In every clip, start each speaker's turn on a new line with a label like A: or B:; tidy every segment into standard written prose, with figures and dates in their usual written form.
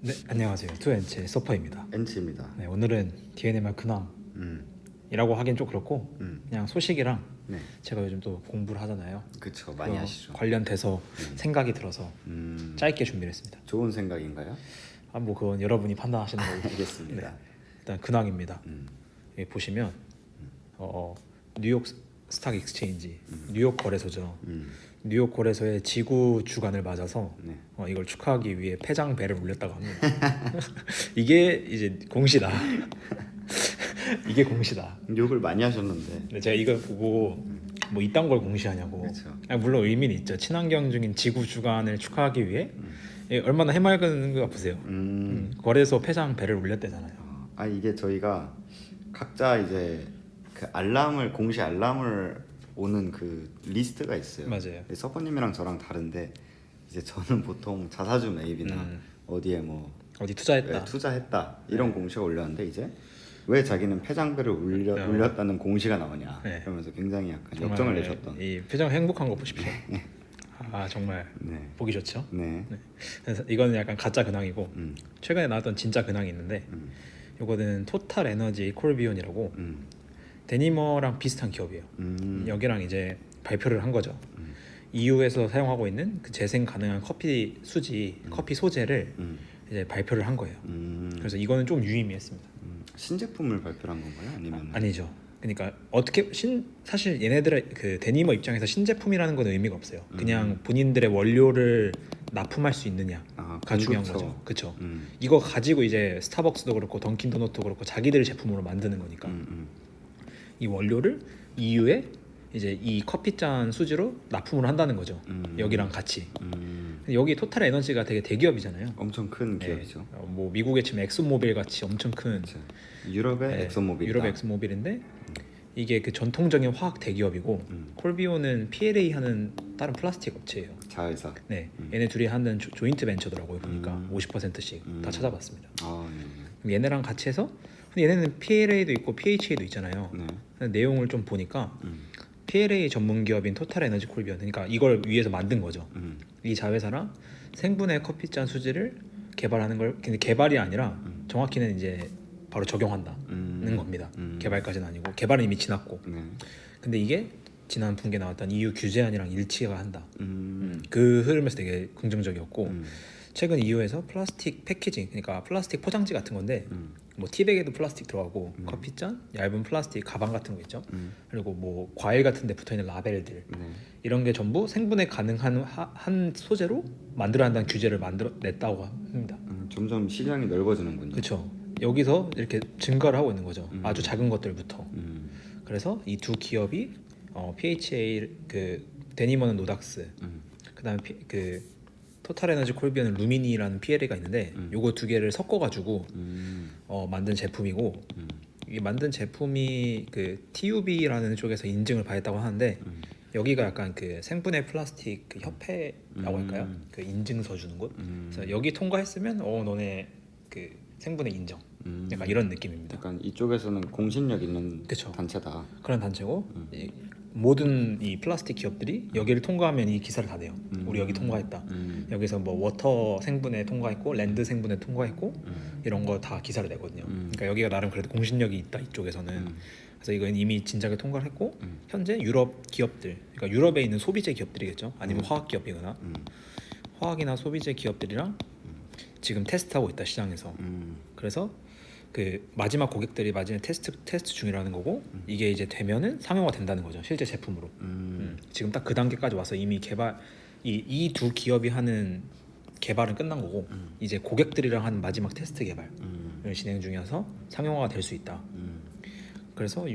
A: 네, 안녕하세요. 투엔체 서퍼입니다.
B: 엔치입니다.
A: 네, 오늘은 DNMR 근황이라고
B: 음,
A: 하긴 좀 그렇고 그냥 소식이랑
B: 네,
A: 제가 요즘 또 공부를 하잖아요.
B: 그쵸. 많이 하시죠.
A: 관련돼서 생각이 들어서 짧게 준비를 했습니다.
B: 좋은 생각인가요?
A: 뭐 그건 여러분이 판단하시는 거고.
B: 알겠습니다.
A: 네, 일단 근황입니다. 여기 보시면 뉴욕 스탁 익스체인지 뉴욕 거래소죠. 뉴욕 거래소의 지구 주간을 맞아서
B: 네.
A: 이걸 축하하기 위해 폐장배를 울렸다고 합니다. 이게 이제 공시다. 이게 공시다.
B: 욕을 많이 하셨는데.
A: 근데 제가 이걸 보고 뭐 이딴 걸 공시하냐고.
B: 그렇죠.
A: 물론 의미는 있죠. 친환경 중인 지구 주간을 축하하기 위해 얼마나 해맑은 거 보세요. 거래소 폐장배를 울렸대잖아요.
B: 이게 저희가 각자 이제 그 공시 알람을 오는 그 리스트가 있어요.
A: 맞아요.
B: 서퍼님이랑 저랑 다른데 이제 저는 보통 자사주 매입이나 어디에 뭐
A: 어디 투자했다.
B: 투자했다 이런 공시가 올렸는데 이제 왜 자기는 폐장배를 울렸다는 공시가 나오냐 그러면서 굉장히 약간 역정을 내셨던.
A: 이 표정 행복한 거 보십시오. 정말
B: 네.
A: 보기 좋죠.
B: 네.
A: 그래서 이거는 약간 가짜 근황이고 최근에 나왔던 진짜 근황이 있는데 이거는 토탈 에너지 콜비온이라고 데니머랑 비슷한 기업이에요. 여기랑 이제 발표를 한 거죠. EU에서 사용하고 있는 그 재생 가능한 커피 수지, 커피 소재를 이제 발표를 한 거예요. 그래서 이거는 좀 유의미했습니다.
B: 신제품을 발표한 건가요? 아니면
A: 아니죠. 그러니까 사실 얘네들의 그 데니머 입장에서 신제품이라는 건 의미가 없어요. 그냥 본인들의 원료를 납품할 수 있느냐가 중요한 거죠. 그렇죠. 이거 가지고 이제 스타벅스도 그렇고 던킨 도넛도 그렇고 자기들 제품으로 만드는 거니까 이 원료를 EU에 이제 이 커피잔 수지로 납품을 한다는 거죠. 여기랑 같이. 여기 토탈 에너지가 되게 대기업이잖아요.
B: 엄청 큰 기업이죠.
A: 뭐 미국에 치면 엑소모빌 같이 엄청 큰.
B: 그렇죠. 유럽의 엑소모빌.
A: 유럽의 엑소모빌인데 이게 그 전통적인 화학 대기업이고 콜비오는 PLA 하는 다른 플라스틱 업체예요.
B: 자회사.
A: 네, 얘네 둘이 하는 조인트 벤처더라고요. 보니까 50%씩 다 찾아봤습니다.
B: 네.
A: 얘네랑 같이 해서 근데 얘네는 PLA도 있고 PHA도 있잖아요.
B: 네.
A: 내용을 좀 보니까 PLA 전문 기업인 토탈 에너지 콜비온, 그러니까 이걸 위해서 만든 거죠. 이 자회사랑 생분해 커피잔 수지를 개발하는 걸, 근데 개발이 아니라 정확히는 이제 바로 적용한다는 겁니다. 개발까지는 아니고 개발은 이미 지났고.
B: 네.
A: 근데 이게 지난 분기에 나왔던 EU 규제안이랑 일치가 한다. 그 흐름에서 되게 긍정적이었고 최근 EU에서 플라스틱 패키징, 그러니까 플라스틱 포장지 같은 건데 뭐 티백에도 플라스틱 들어가고 커피잔, 얇은 플라스틱 가방 같은 거 있죠. 그리고 뭐 과일 같은 데 붙어 있는 라벨들 이런 게 전부 생분해 가능한 한 소재로 만들어야 한다는 규제를 냈다고 합니다.
B: 점점 시장이 넓어지는군요.
A: 그렇죠. 여기서 이렇게 증가를 하고 있는 거죠. 아주 작은 것들부터. 그래서 이 두 기업이 PHA 그 데니머는 노닥스, 그다음에 그 토탈 에너지 콜비온은 루미니라는 PLA가 있는데 요거 두 개를 섞어가지고 만든 제품이고 이 만든 제품이 그 TUB라는 쪽에서 인증을 받았다고 하는데 여기가 약간 그 생분해 플라스틱 그 협회라고 할까요? 그 인증서 주는 곳. 그래서 여기 통과했으면 너네 그 생분해 인정. 약간 이런 느낌입니다.
B: 약간 이쪽에서는 공신력 있는
A: 그쵸.
B: 단체다.
A: 그런 단체고 모든 이 플라스틱 기업들이 여기를 통과하면 이 기사를 다 내요. 우리 여기 통과했다. 여기서 뭐 워터 생분해 통과했고 랜드 생분해 통과했고 이런 거 다 기사를 내거든요. 그러니까 여기가 나름 그래도 공신력이 있다 이쪽에서는. 그래서 이건 이미 진작에 통과를 했고 현재 유럽 기업들, 그러니까 유럽에 있는 소비재 기업들이겠죠. 아니면 화학 기업이거나 화학이나 소비재 기업들이랑 지금 테스트하고 있다 시장에서. 그래서 그 마지막 고객들이 마지막에 테스트 중이라는 거고 이게 이제 되면은 상용화 된다는 거죠. 실제 제품으로. 지금 딱 그 단계까지 와서 이미 개발 이 두 기업이 하는 개발은 끝난 거고 이제 고객들이랑 하는 마지막 테스트 개발을 진행 중이어서 상용화가 될 수 있다. 그래서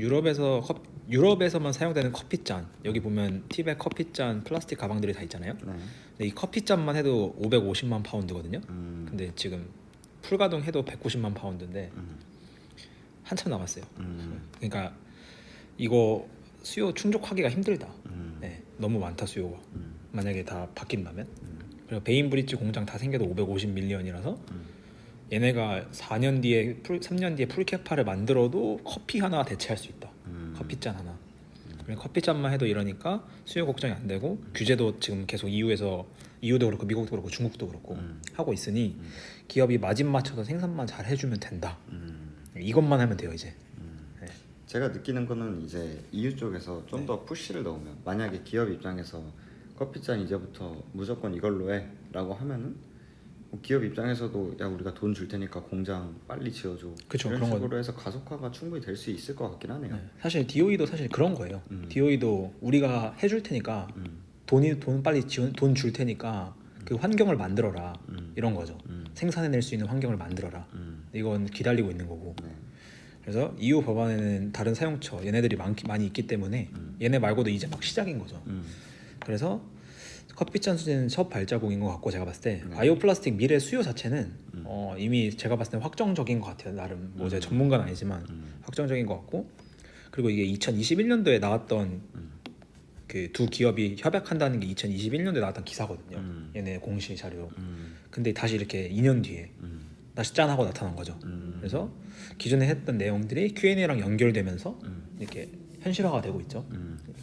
A: 유럽에서만 사용되는 커피잔, 여기 보면 티백 커피잔 플라스틱 가방들이 다 있잖아요. 근데 이 커피잔만 해도 550만 파운드거든요. 근데 지금 풀가동 해도 190만 파운드인데 한참 남았어요. 그러니까 이거 수요 충족하기가 힘들다. 네, 너무 많다 수요가. 만약에 다 바뀐다면. 그리고 베인브리지 공장 다 생겨도 550 밀리언이라서 얘네가 4년 뒤에 3년 뒤에 풀캐파를 만들어도 커피 하나 대체할 수 있다. 커피잔 하나. 커피잔만 해도 이러니까 수요 걱정이 안 되고 규제도 지금 계속 EU도 그렇고 미국도 그렇고 중국도 그렇고 하고 있으니 기업이 마진 맞춰서 생산만 잘 해주면 된다. 이것만 하면 돼요 이제. 네.
B: 제가 느끼는 거는 이제 EU 쪽에서 좀 더 푸시를 넣으면, 만약에 기업 입장에서 커피잔 이제부터 무조건 이걸로 해라고 하면은 기업 입장에서도 야 우리가 돈 줄 테니까 공장 빨리 지어줘.
A: 그쵸,
B: 이런
A: 그런
B: 식으로 해서 가속화가 충분히 될 수 있을 것 같긴 하네요.
A: 네. 사실 DOE도 사실 그런 거예요. DOE도 우리가 해줄 테니까 돈 빨리 돈 줄 테니까 그 환경을 만들어라 이런 거죠. 생산해낼 수 있는 환경을 만들어라. 이건 기다리고 있는 거고.
B: 네.
A: 그래서 EU 법안에는 다른 사용처 얘네들이 많이 있기 때문에 얘네 말고도 이제 막 시작인 거죠. 그래서 커피잔 수제는 첫 발자국인 것 같고, 제가 봤을 때 바이오 플라스틱 미래 수요 자체는 이미 제가 봤을 때 확정적인 것 같아요. 나름 뭐 제가 전문가는 아니지만 확정적인 것 같고, 그리고 이게 2021년도에 나왔던 그 두 기업이 협약한다는 게 2021년도에 나왔던 기사거든요. 얘네 공시 자료. 근데 다시 이렇게 2년 뒤에 다시 짠 하고 나타난 거죠. 그래서 기존에 했던 내용들이 Q&A랑 연결되면서 이렇게 현실화가 되고 있죠.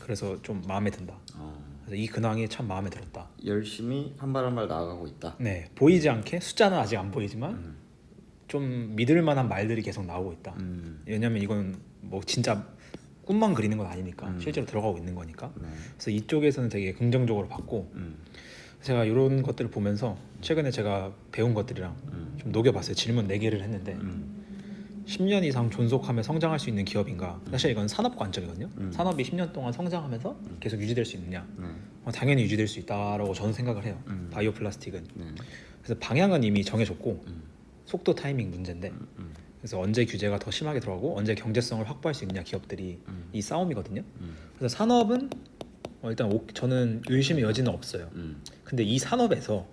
A: 그래서 좀 마음에 든다. 그래서 이 근황이 참 마음에 들었다.
B: 열심히 한 발 한 발 나아가고 있다.
A: 네, 보이지 않게 숫자는 아직 안 보이지만 좀 믿을 만한 말들이 계속 나오고 있다. 왜냐면 이건 뭐 진짜 꿈만 그리는 건 아니니까 실제로 들어가고 있는 거니까. 그래서 이쪽에서는 되게 긍정적으로 봤고, 제가 이런 것들을 보면서 최근에 제가 배운 것들이랑 좀 녹여봤어요. 질문 4개를 했는데 10년 이상 존속하며 성장할 수 있는 기업인가? 사실 이건 산업 관점이거든요. 산업이 10년 동안 성장하면서 계속 유지될 수 있느냐? 당연히 유지될 수 있다라고 저는 생각을 해요. 바이오 플라스틱은. 그래서 방향은 이미 정해졌고 속도 타이밍 문제인데, 그래서 언제 규제가 더 심하게 들어가고 언제 경제성을 확보할 수 있느냐, 기업들이 이 싸움이거든요. 그래서 산업은 일단 저는 의심의 여지는 없어요. 근데 이 산업에서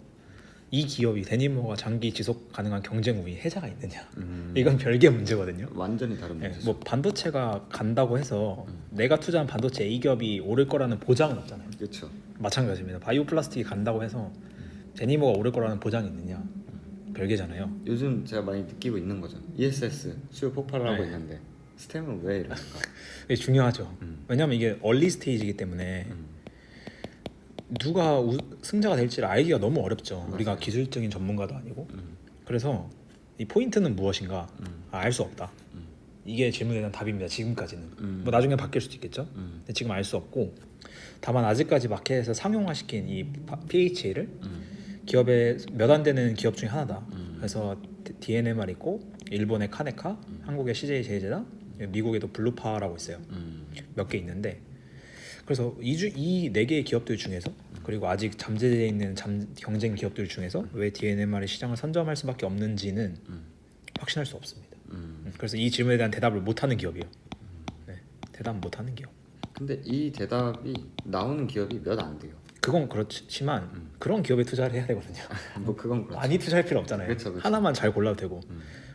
A: 이 기업이 데니모가 장기 지속 가능한 경쟁 우위 해자가 있느냐, 이건 별개 문제거든요.
B: 완전히 다른
A: 네,
B: 문제죠.
A: 뭐 반도체가 간다고 해서 내가 투자한 반도체 A 기업이 오를 거라는 보장은 없잖아요.
B: 그렇죠.
A: 마찬가지입니다. 바이오 플라스틱이 간다고 해서 데니모가 오를 거라는 보장이 있느냐, 별개잖아요.
B: 요즘 제가 많이 느끼고 있는 거죠. ESS 수요 폭발을 하고
A: 네.
B: 있는데 스템은 왜 이럴까?
A: 이게 중요하죠. 왜냐하면 이게 얼리 스테이지이기 때문에 누가 승자가 될지를 알기가 너무 어렵죠.
B: 맞아요.
A: 우리가 기술적인 전문가도 아니고. 그래서 이 포인트는 무엇인가 알 수 없다. 이게 질문에 대한 답입니다. 지금까지는. 뭐 나중에 바뀔 수도 있겠죠. 근데 지금 알 수 없고, 다만 아직까지 마켓에서 상용화시킨 이 PHA를 기업에 몇 안 되는 기업 중에 하나다. 그래서 DNMR 있고, 일본의 카네카, 한국의 CJ 제일제당, 미국에도 블루파라고 있어요. 몇 개 있는데, 그래서 이 4개의 기업들 중에서, 그리고 아직 잠재되어 있는 경쟁 기업들 중에서 왜 DNMR이 시장을 선점할 수밖에 없는지는 확신할 수 없습니다. 그래서 이 질문에 대한 대답을 못하는 기업이에요. 네, 대답 못하는 기업.
B: 근데 이 대답이 나오는 기업이 몇 안 돼요.
A: 그건 그렇지만 그런 기업에 투자를 해야 되거든요.
B: 뭐 그건 그렇죠.
A: 많이 투자할 필요 없잖아요.
B: 그쵸.
A: 하나만 잘 골라도 되고.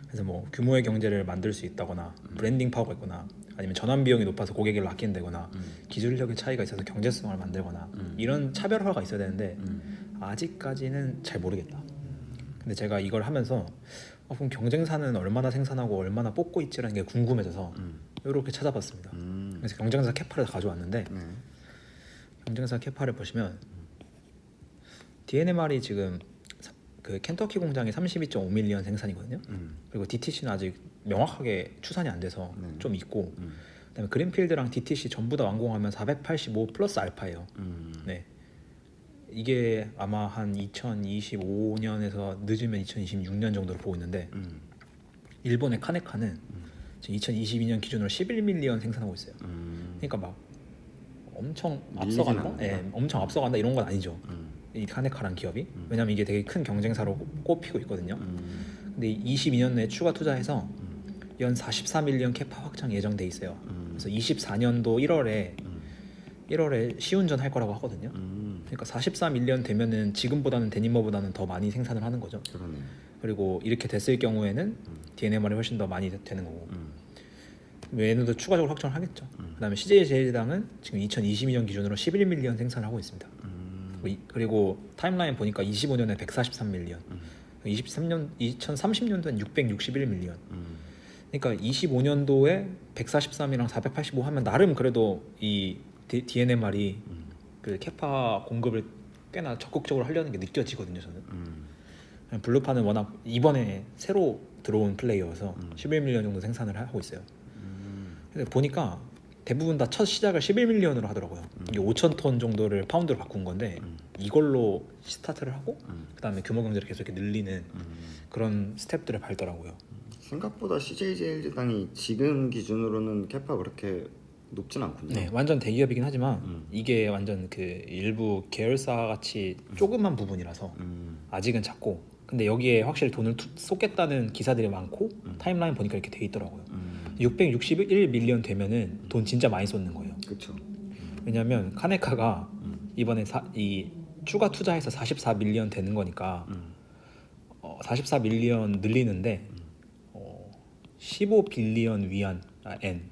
A: 그래서 뭐 규모의 경제를 만들 수 있다거나 브랜딩 파워가 있거나, 아니면 전환 비용이 높아서 고객을 아낀다거나, 기술력의 차이가 있어서 경제성을 만들거나, 이런 차별화가 있어야 되는데 아직까지는 잘 모르겠다. 근데 제가 이걸 하면서 그럼 경쟁사는 얼마나 생산하고 얼마나 뽑고 있지라는 게 궁금해져서 이렇게 찾아봤습니다. 그래서 경쟁사 캐파를 가져왔는데, 경쟁사 캐파를 보시면 DNMR이 지금 그 켄터키 공장이 32.5밀리언 생산이거든요. 그리고 DTC는 아직 명확하게 추산이 안 돼서 좀 있고, 그다음에 그린필드랑 DTC 전부 다 완공하면 485 플러스 알파예요. 네, 이게 아마 한 2025년에서 늦으면 2026년 정도로 보고 있는데, 일본의 카네카는 지금 2022년 기준으로 11밀리언 생산하고 있어요. 그러니까 막 엄청 앞서간다? 네, 엄청 앞서간다 이런 건 아니죠. 이 카네카란 기업이. 왜냐면 이게 되게 큰 경쟁사로 꼽히고 있거든요. 근데 22년 내에 추가 투자해서 연 44밀리언 캐파 확장 예정돼 있어요. 그래서 24년도 1월에 시운전 할 거라고 하거든요. 그러니까 44밀리언 되면은 지금보다는 데니머보다는 더 많이 생산을 하는 거죠.
B: 그러네요.
A: 그리고 이렇게 됐을 경우에는 DNMR이 훨씬 더 많이 되는 거고, 얘네도 추가적으로 확정을 하겠죠. 그다음에 CJ 제일제당은 지금 2022년 기준으로 11밀리언 생산을 하고 있습니다. 그리고 타임라인 보니까 25년에 143밀리언, 2030년도엔 661밀리언. 그러니까 25년도에 143이랑 485 하면 나름 그래도 이 DNMR이 그 캐파 공급을 꽤나 적극적으로 하려는 게 느껴지거든요. 저는 블루파는 워낙 이번에 새로 들어온 플레이어여서 11밀리언 정도 생산을 하고 있어요. 근데 보니까 대부분 다 첫 시작을 11밀리언으로 하더라고요. 이게 5,000톤 정도를 파운드로 바꾼 건데 이걸로 스타트를 하고 그다음에 규모 경제를 계속 이렇게 늘리는 그런 스텝들을 밟더라고요.
B: 생각보다 CJ제일제당이 지금 기준으로는 캐파 그렇게 높진 않군요.
A: 네, 완전 대기업이긴 하지만 이게 완전 그 일부 계열사 같이 조그만 부분이라서 아직은 작고, 근데 여기에 확실히 돈을 쏟겠다는 기사들이 많고 타임라인 보니까 이렇게 돼 있더라고요. 661밀리언 되면은 돈 진짜 많이 쏟는 거예요.
B: 그렇죠.
A: 왜냐면 카네카가 이번에 이 추가 투자해서 44밀리언 되는 거니까 44밀리언 늘리는데 15빌리언 위안 N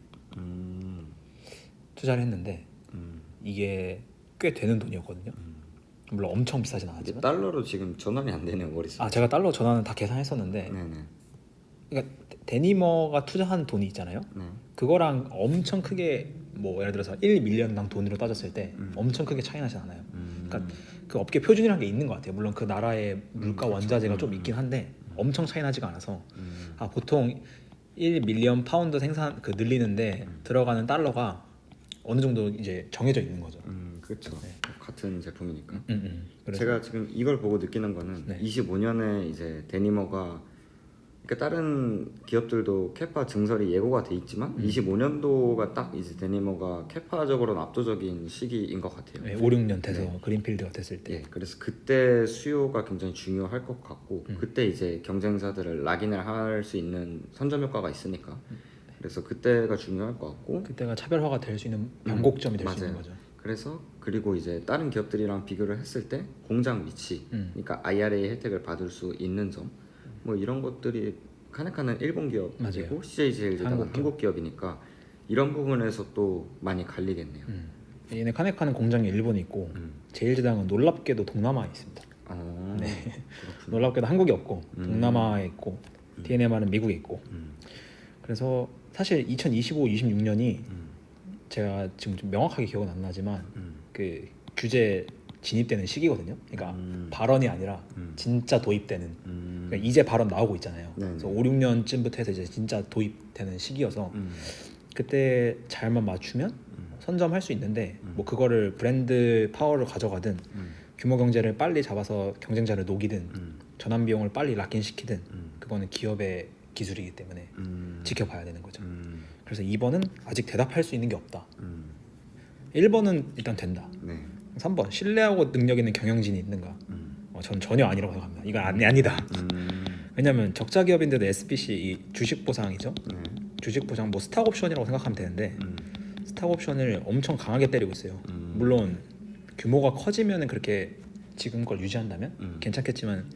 A: 투자를 했는데 이게 꽤 되는 돈이었거든요. 물론 엄청 비싸진
B: 이게
A: 않았지만.
B: 달러로 지금 전환이 안 되네요, 머릿속에.
A: 제가 달러 전환은 다 계산했었는데,
B: 네네.
A: 그러니까 데니머가 투자한 돈이 있잖아요.
B: 네.
A: 그거랑 엄청 크게 뭐 예를 들어서 1밀리언당 돈으로 따졌을 때 엄청 크게 차이 나진 않아요. 그러니까 그 업계 표준이라는 게 있는 것 같아요. 물론 그 나라의 물가 원자재가 좀 있긴 한데 엄청 차이 나지가 않아서 보통 1밀리언 파운드 생산 그 늘리는데 들어가는 달러가 어느 정도 이제 정해져 있는 거죠.
B: 그렇죠. 같은 제품이니까.
A: 그래서
B: 제가 지금 이걸 보고 느끼는 거는
A: 네.
B: 25년에 이제 데니머가, 그러니까 다른 기업들도 캐파 증설이 예고가 돼 있지만 25년도가 딱 이제 데니머가 캐파적으로는 압도적인 시기인 것 같아요.
A: 네, 5, 6년 돼서
B: 네.
A: 그린필드가 됐을 때.
B: 예, 그래서 그때 수요가 굉장히 중요할 것 같고 그때 이제 경쟁사들을 락인을 할 수 있는 선점 효과가 있으니까 그래서 그때가 중요할 것 같고
A: 그때가 차별화가 될 수 있는 변곡점이 될 수 있는
B: 맞아요.
A: 거죠.
B: 그래서 그리고 이제 다른 기업들이랑 비교를 했을 때 공장 위치, 그러니까 IRA 혜택을 받을 수 있는 점, 뭐 이런 것들이, 카네카는 일본 기업이고
A: 맞아요.
B: CJ제일제당은 한국 기업이니까 이런 부분에서 또 많이 갈리겠네요.
A: 얘네 카네카는 공장이 일본에 있고 제일제당은 놀랍게도 동남아에 있습니다.
B: 네.
A: 놀랍게도 한국에 없고 동남아에 있고 DNMR은 미국에 있고. 그래서 사실 2025, 26년이 제가 지금 좀 명확하게 기억은 안 나지만 그 규제 진입되는 시기거든요. 그러니까 발언이 아니라 진짜 도입되는. 그러니까 이제 발언 나오고 있잖아요.
B: 네네.
A: 그래서 5, 6년쯤부터 해서 이제 진짜 도입되는 시기여서 그때 잘만 맞추면 선점할 수 있는데 뭐 그거를 브랜드 파워를 가져가든 규모 경제를 빨리 잡아서 경쟁자를 녹이든 전환 비용을 빨리 락인시키든 그거는 기업의 기술이기 때문에 지켜봐야 되는 거죠. 그래서 2번은 아직 대답할 수 있는 게 없다. 1번은 일단 된다.
B: 네.
A: 3번 신뢰하고 능력 있는 경영진이 있는가? 전 전혀 아니라고 생각합니다. 이건 아니다. 왜냐하면 적자 기업인데도 SBC 이 주식 보상이죠. 주식 보상 뭐 스탁 옵션이라고 생각하면 되는데 스탁 옵션을 엄청 강하게 때리고 있어요. 물론 규모가 커지면은 그렇게 지금 걸 유지한다면 괜찮겠지만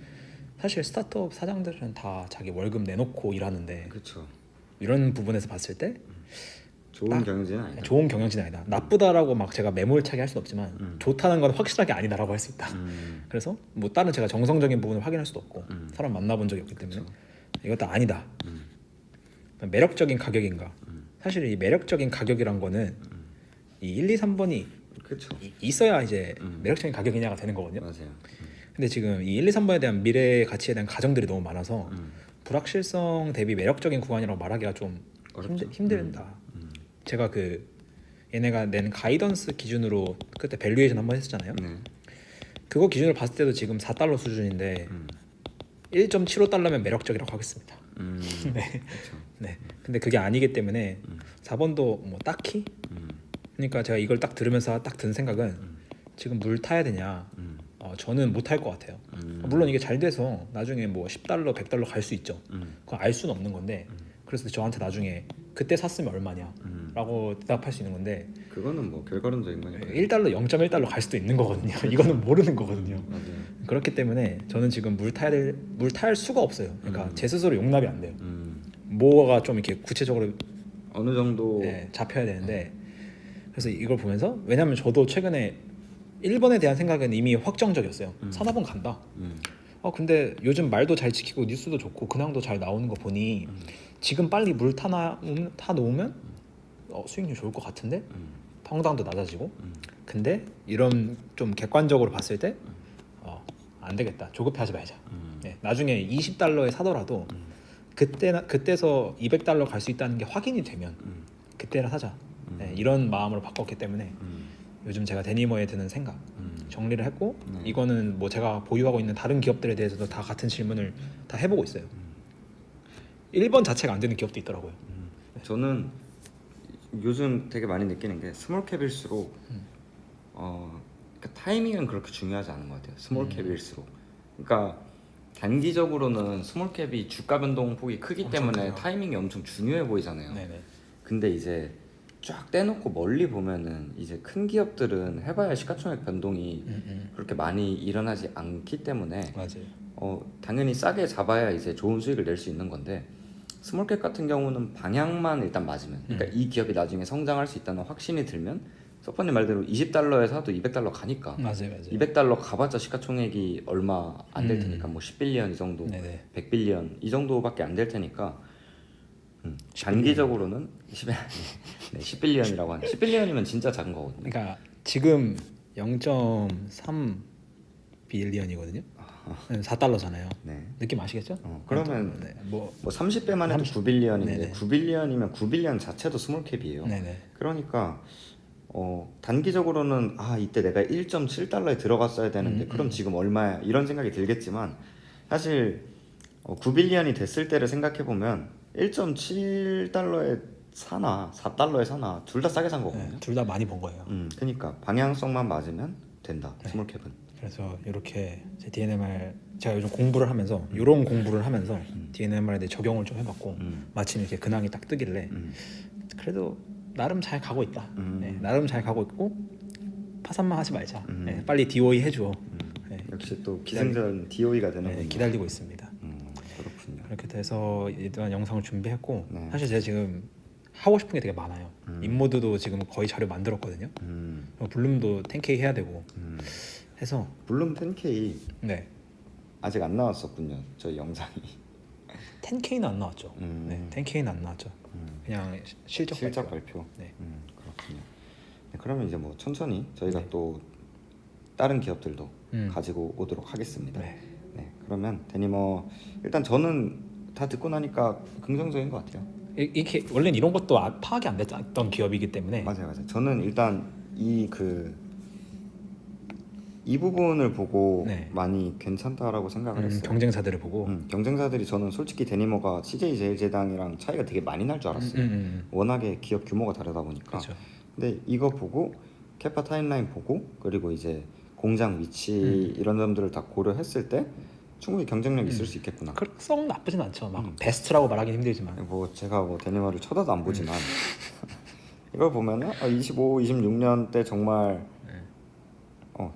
A: 사실 스타트업 사장들은 다 자기 월급 내놓고 일하는데
B: 그렇죠.
A: 이런 부분에서 봤을 때
B: 좋은 경영진은 아니다.
A: 좋은 경영진이 아니다. 나쁘다라고 막 제가 매몰차게 할 수는 없지만 좋다는 건 확실하게 아니다라고 할 수 있다. 그래서 뭐 다른 제가 정성적인 부분을 확인할 수도 없고 사람 만나본 적이 없기 때문에 이것도 아니다. 매력적인 가격인가? 사실 이 매력적인 가격이란 거는 이 1, 2, 3번이
B: 그렇죠.
A: 있어야 이제 매력적인 가격이냐가 되는 거거든요.
B: 맞아요.
A: 근데 지금 이 1, 2, 3번에 대한 미래 가치에 대한 가정들이 너무 많아서 불확실성 대비 매력적인 구간이라고 말하기가 좀 힘들다. 제가 그 얘네가 낸 가이던스 기준으로 그때 밸류에이션 한번 했었잖아요.
B: 네.
A: 그거 기준으로 봤을 때도 지금 4달러 수준인데 1.75달러면 매력적이라고 하겠습니다. 네. 네. 근데 그게 아니기 때문에 4번도 뭐 딱히. 그러니까 제가 이걸 딱 들으면서 딱 든 생각은 지금 물 타야 되냐? 저는 못 탈 것 같아요. 물론 이게 잘 돼서 나중에 뭐 10달러, 100달러 갈 수 있죠. 그건 알 수는 없는 건데. 그래서 저한테 나중에 그때 샀으면 얼마냐? 라고 대답할 수 있는 건데
B: 그거는 뭐 결과론적인 거니까.
A: 1달러, 0.1달러 갈 수도 있는 거거든요. 이거는 모르는 거거든요.
B: 맞아요.
A: 그렇기 때문에 저는 지금 물 탈 수가 없어요. 그러니까 제 스스로 용납이 안 돼요. 뭐가 좀 이렇게 구체적으로
B: 어느 정도
A: 잡혀야 되는데 그래서 이걸 보면서 왜냐면 저도 최근에 1번에 대한 생각은 이미 확정적이었어요. 4, 4번 간다. 근데 요즘 말도 잘 지키고 뉴스도 좋고 근황도 잘 나오는 거 보니 지금 빨리 물 타 놓으면 수익률 좋을 것 같은데 평당도 낮아지고 근데 이런 좀 객관적으로 봤을 때 안 되겠다. 조급해하지 말자. 네, 나중에 $20에 사더라도 그때서 $200 갈 수 있다는 게 확인이 되면 그때라 사자. 네, 이런 마음으로 바꿨기 때문에 요즘 제가 데니머에 드는 생각 정리를 했고 이거는 뭐 제가 보유하고 있는 다른 기업들에 대해서도 다 같은 질문을 다 해보고 있어요. 1번 자체가 안 되는 기업도 있더라고요.
B: 저는 요즘 되게 많이 느끼는 게 스몰캡일수록 그러니까 타이밍은 그렇게 중요하지 않은 것 같아요. 스몰캡일수록. 그러니까 단기적으로는 스몰캡이 주가 변동 폭이 크기 때문에
A: 크죠.
B: 타이밍이 엄청 중요해 보이잖아요.
A: 네네.
B: 근데 이제 쫙 떼놓고 멀리 보면은 이제 큰 기업들은 해봐야 시가총액 변동이 그렇게 많이 일어나지 않기 때문에
A: 맞아요.
B: 당연히 싸게 잡아야 이제 좋은 수익을 낼 수 있는 건데 스몰캡 같은 경우는 방향만 일단 맞으면 그러니까 이 기업이 나중에 성장할 수 있다는 확신이 들면 서퍼님 말대로 $20에 사도 $200 가니까
A: 맞아요.
B: $200 가봤자 시가총액이 얼마 안 될 테니까 뭐 10빌리언 이 정도
A: 네네.
B: 100빌리언 이 정도밖에 안 될 테니까 단기적으로는 10빌리언이라고 하는 10빌리언이면 진짜 작은 거거든요.
A: 그러니까 지금 0.3 빌리언이거든요. $4잖아요.
B: 네.
A: 느낌 아시겠죠?
B: 그러면
A: 네.
B: 뭐 30배만 해도 9빌리언인데
A: 네네.
B: 9빌리언이면 9빌리언 자체도 스몰캡이에요.
A: 네네.
B: 그러니까 단기적으로는 이때 내가 1.7달러에 들어갔어야 되는데 그럼 지금 얼마야 이런 생각이 들겠지만 사실 9빌리언이 됐을 때를 생각해 보면 1.7달러에 사나 4달러에 사나 둘 다 싸게 산 거거든요.
A: 둘 다 많이 번 거예요.
B: 그러니까 방향성만 맞으면 된다. 스몰캡은.
A: 그래서 이렇게 제 DNMR 제가 요즘 공부를 하면서 이런 공부를 하면서 DNMR에 대해 적용을 좀 해봤고 마침 이렇게 근황이 딱 뜨길래 그래도 나름 잘 가고 있다. 네, 나름 잘 가고 있고 파산만 하지 말자. 네, 빨리 DOE 해줘. 네,
B: 역시 또 기승전 DOE가 되는
A: 네, 기다리고 있습니다.
B: 그렇군요.
A: 그렇게 돼서 이런 영상을 준비했고
B: 네.
A: 사실 제가 지금 하고 싶은 게 되게 많아요. 인모드도 지금 거의 자료 만들었거든요. 블룸도 10K 해야 되고 해서
B: 블룸 10K
A: 네
B: 아직 안 나왔었군요. 저희 영상이.
A: 10K는 안 나왔죠. 네, 10K는 안 나왔죠. 그냥 실적
B: 발표.
A: 네.
B: 그렇군요. 네, 그러면 이제 뭐 천천히 저희가
A: 네.
B: 또 다른 기업들도 가지고 오도록 하겠습니다.
A: 네.
B: 네, 그러면 데니머 일단 저는 다 듣고 나니까 긍정적인 것 같아요.
A: 이렇게 원래는 이런 것도 파악이 안 됐던 기업이기 때문에
B: 맞아요. 저는 일단 이 부분을 보고
A: 네.
B: 많이 괜찮다라고 생각을 했어요.
A: 경쟁사들을 보고
B: 경쟁사들이 저는 솔직히 데니머가 CJ제일제당이랑 차이가 되게 많이 날 줄 알았어요. 워낙에 기업 규모가 다르다 보니까.
A: 그렇죠.
B: 근데 이거 보고 캐파 타임라인 보고 그리고 이제 공장 위치 이런 점들을 다 고려했을 때 충분히 경쟁력이 있을 수 있겠구나.
A: 극성 나쁘진 않죠. 막 베스트라고 말하기 힘들지만
B: 뭐 제가 뭐 데니머를 쳐다도 안 보지만 이걸 보면은 25, 26년 때 정말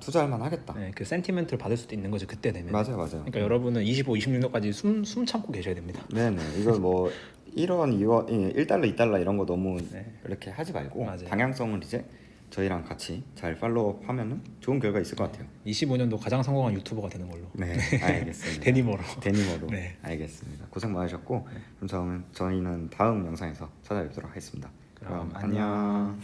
B: 투자할 만하겠다.
A: 네, 그 센티멘트를 받을 수도 있는 거죠. 그때 되면.
B: 맞아요.
A: 그러니까 여러분은 25, 26년까지 숨 참고 계셔야 됩니다.
B: 네네. 이걸 뭐 1원, 2원, 1달러, 2달러 이런 거 너무
A: 네.
B: 이렇게 하지 말고
A: 맞아요.
B: 방향성을 이제 저희랑 같이 잘 팔로우하면은 좋은 결과 있을 것 같아요.
A: 25년도 가장 성공한 유튜버가 되는 걸로.
B: 네, 알겠습니다.
A: 데니머로.
B: 네. 알겠습니다. 고생 많으셨고 그럼 저희는 다음 영상에서 찾아뵙도록 하겠습니다.
A: 그럼
B: 안녕.